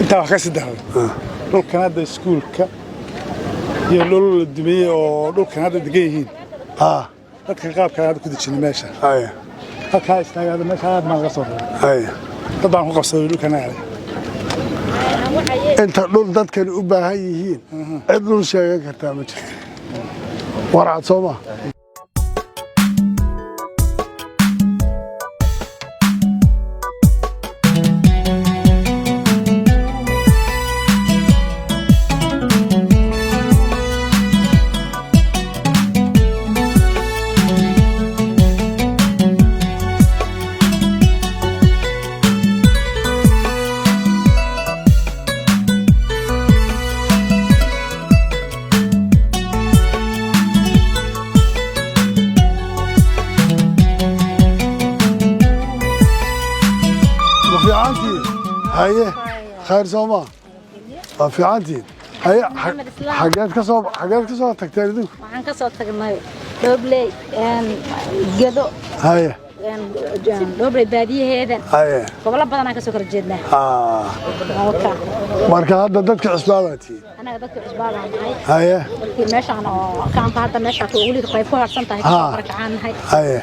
أنت وحكي ده لو كان هذا سكول يقولوا الدمية أو لو كان هذا دقيقين dadka qaabka aad ku dajin meesha halka istaaga meesha aad ma laga soo raray dadaan ku qabsaday dhulkana inta dhul dadkan u baahan yihiin cid dhul sheegan kartaa ma jirto warcad Soomaa هاي خير سوما في عندي هاي حاجات كسب تكتير waxaan ka soo tagnay doobley gedo هاي doobley baadiyaheeda هاي gobolo badan aan ka soo kala jeednaa marka hadda dadka cusbaabaati anaga dadka cusbaabaan nahay هاي meeshaan oo kaanta hadda meesha ku wali qayb ku harsan tahay ka barkacaan nahay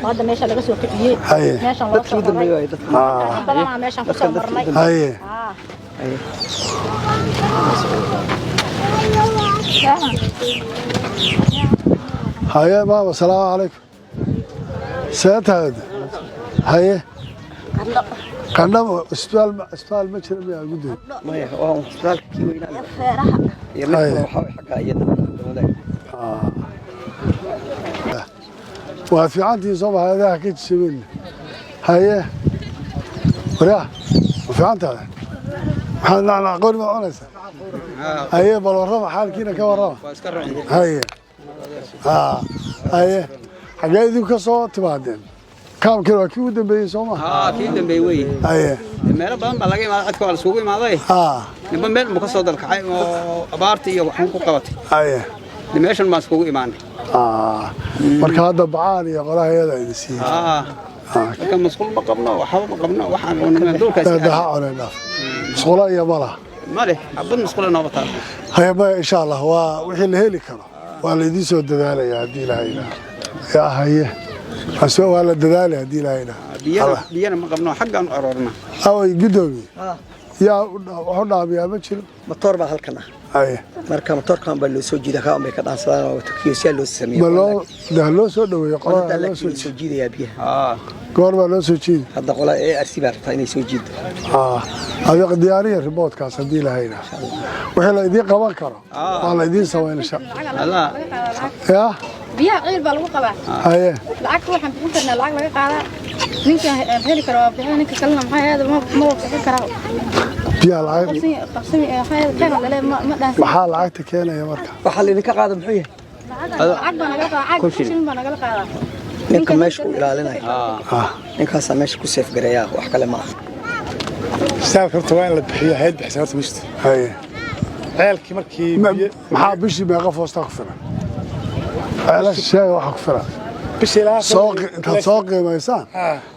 hadda meesha laga soo kiciyay meeshaan waa soo dambeeyay badan meeshaan ku soo marnay هاي هاي بابا السلام عليكم ساتهد هاي قلنا استوال ما شرب يا جدود ما هو استوال كيوينا feeraha يلا حقا يدنا وفي عندي صبح هذا حكيت سبيل هاي ولا وفي عندها أنا أقول ما أنسى هاي بالورما حالكينا كورما هاي هاي حاجة ذي كصوت بعدين كم كيلو كيود بيسوما كيود بيوي هاي ماله بدن بلاقي ما أتكلم على سوقي ما ذي نبى ماله مقصود الكحي أبارتي وحنك قوتي هاي لماش المسكوك إيمان مركز هذا بعاني قراها هذا يدسي كان مسكول ما قبنا وحاول ما قبنا وحن ونمدول كذا ده علينا مسكولا يا ملا ماله عبد مسكول نوبتها هاي ما إن شاء الله وحين هيلي كانوا والذي سود ذلك يا دي لهينا يا هاي أسوأ على ذلك دي لهينا بينا ما قبنا حقا قررنا أو يقدومي يا وحنا بيا بتشيل مطور بهالكنا هاي marka motorkan baa loo soo jiidaa ka amay ka dhaansadaan oo takiyosiya loo sameeyay balo da loo soo dhaweeyo qolada loo soo jiidaya biyaha goor baa loo soo jiiday hadda qolada ee arsiba rabtaa inay soo jiido adiga diyaariye remote-kaas hadii la hayna waxa la idin qaban karo waa la idin sameeyay Allah ya biyaha qeyl baa lagu qabaa haye lacag waxaan bixin karnaa lacag laga qaadaa ninka heli karo bixin ninka kalena maxay ahayd ma waqti karo biya lacag qasmi hay'ad kan la ma dhaas waxa lacagta keenaya marka waxa la idinka qaado muxuu yahay lacag baa naga qaadaa kushin baa naga qaadaa ninka meesha ku ilaalinaya ninkaas meesha ku safe gareeya wax kale ma saal karto waa in la bixiyo hay'ad xisaabta mishta haye ceelkii markii maxaa bishii meeqa foosta ku filan ceelasha sheega waxa ku filan intaad soo qiimaysaan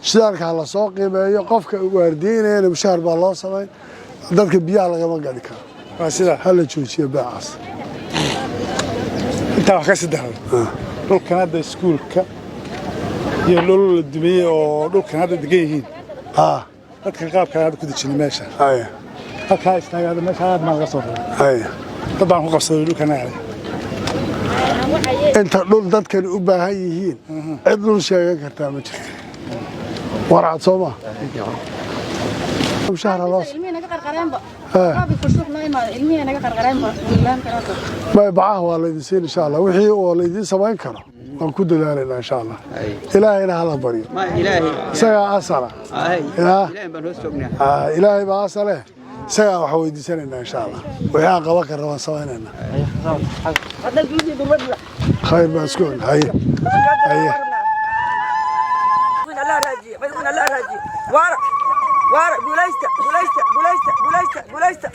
shidaalka la soo qiimeeyo qofka waardiinayana mushaar baa loo sameyn dadka biyaha lagama gadi karo waa sida hala joojiyo baacaas inta wax ka sidahdo dhulkan hadda iskuulka iyo dhul la dumiyay oo dhulkan hadda degan yihiin dadka qaabka aad ku dajin meesha halka istaaga meesha aad ma laga soo raray dadaan ku qabsaday dhulkana inta dhul dadkan u baahan yihiin cid dhul sheegan kartaa ma jirto warcad Soomaa مشهر الله ilmihiina ka qarqareenba abi fursad ma imaado ilmihiina ka qarqareenba laan karato ما يبعاه ولا يدين إن شاء الله وحي ولا يدين سبعين كرة ونكون دلالنا إن شاء الله إلهي هذا بريء ما إلهي سيا أسرة إلهي بنوستوجنا إلهي بأسرة سيا وحوي ديسنا إن شاء الله ويا قواك الروان سوينا خير مسكون هاي الله راجي الله راجي وارق بوليستا